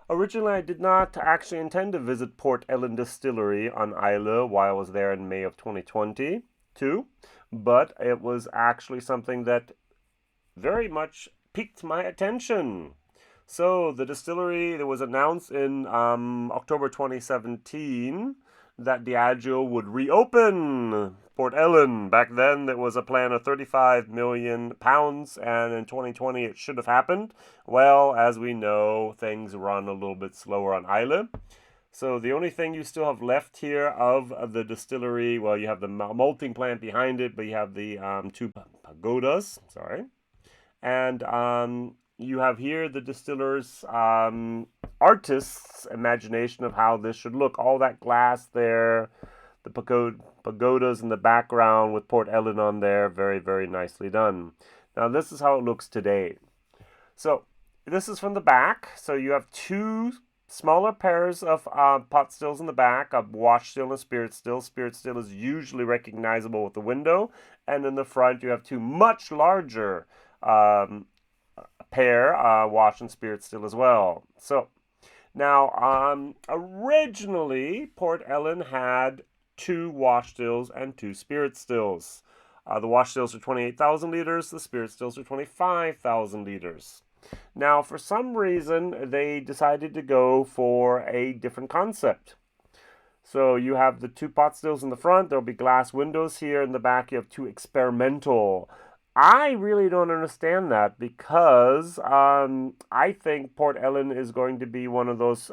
Originally, I did not actually intend to visit Port Ellen Distillery on Isla while I was there in May of 2022, but it was actually something that very much piqued my attention. So the distillery that was announced in October 2017 that Diageo would reopen Port Ellen. Back then, there was a plan of 35 million pounds, and in 2020 it should have happened. Well, as we know, things run a little bit slower on Islay. So the only thing you still have left here of the distillery, well, you have the malting plant behind it, but you have the two pagodas. Sorry, and you have here the distiller's artist's imagination of how this should look. All that glass there, the pagodas in the background with Port Ellen on there, very, very nicely done. Now this is how it looks today. So this is from the back. So you have two smaller pairs of pot stills in the back, a wash still and a spirit still. Spirit still is usually recognizable with the window. And in the front, you have two much larger um, pair, wash and spirit still as well. So now, originally, Port Ellen had two wash stills and two spirit stills. The wash stills are 28,000 liters, the spirit stills are 25,000 liters. Now, for some reason, they decided to go for a different concept. So you have the two pot stills in the front, there'll be glass windows here. In the back, you have two experimental. I really don't understand that because I think Port Ellen is going to be one of those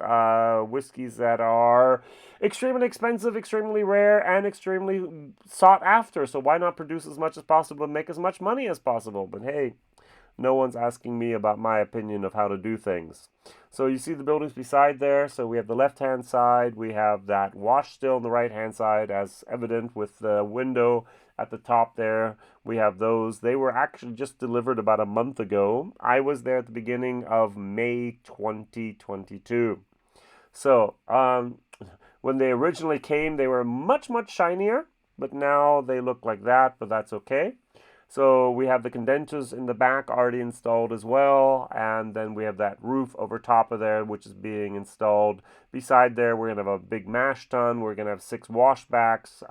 whiskeys that are extremely expensive, extremely rare, and extremely sought after. So why not produce as much as possible and make as much money as possible? But hey, no one's asking me about my opinion of how to do things. So you see the buildings beside there. So we have the left-hand side. We have that wash still on the right-hand side, as evident with the window at the top there. We have those. They were actually just delivered about a month ago. I was there at the beginning of May 2022. So when they originally came, they were much, much shinier, but now they look like that, but that's okay. So we have the condensers in the back already installed as well, and then we have that roof over top of there, which is being installed. Beside there, we're going to have a big mash tun. We're going to have 6 washbacks.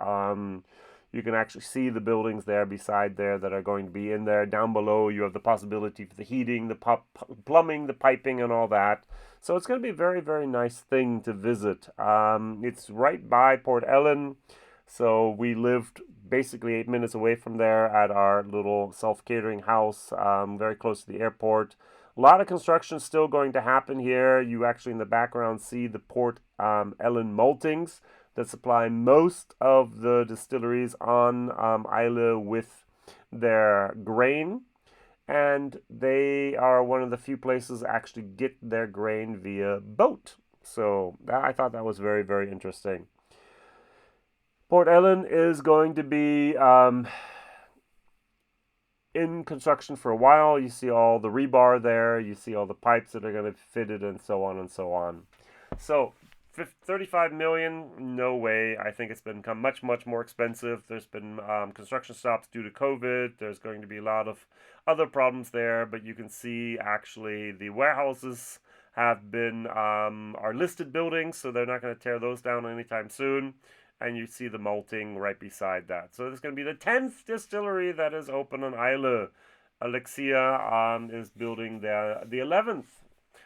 You can actually see the buildings there beside there that are going to be in there. Down below, you have the possibility for the heating, the plumbing, the piping, and all that. So it's going to be a very, very nice thing to visit. It's right by Port Ellen. So we lived basically 8 minutes away from there at our little self-catering house, very close to the airport. A lot of construction still going to happen here. You actually in the background see the Port Ellen maltings that supply most of the distilleries on Islay with their grain. And they are one of the few places that actually get their grain via boat. So I thought that was very, very interesting. Port Ellen is going to be in construction for a while. You see all the rebar there. You see all the pipes that are going to be fitted and so on and so on. So 35 million, no way. I think it's become much, much more expensive. There's been construction stops due to COVID. There's going to be a lot of other problems there, but you can see actually the warehouses have been are listed buildings, so they're not going to tear those down anytime soon. And you see the malting right beside that. So there's going to be the 10th distillery that is open on Islay. Alexia is building the 11th.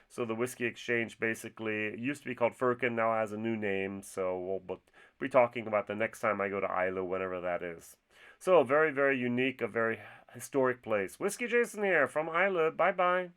So the Whiskey Exchange basically used to be called Firkin, now has a new name. So we'll be talking about the next time I go to Islay, whenever that is. So very, very unique, a very historic place. Whiskey Jason here from Islay. Bye-bye.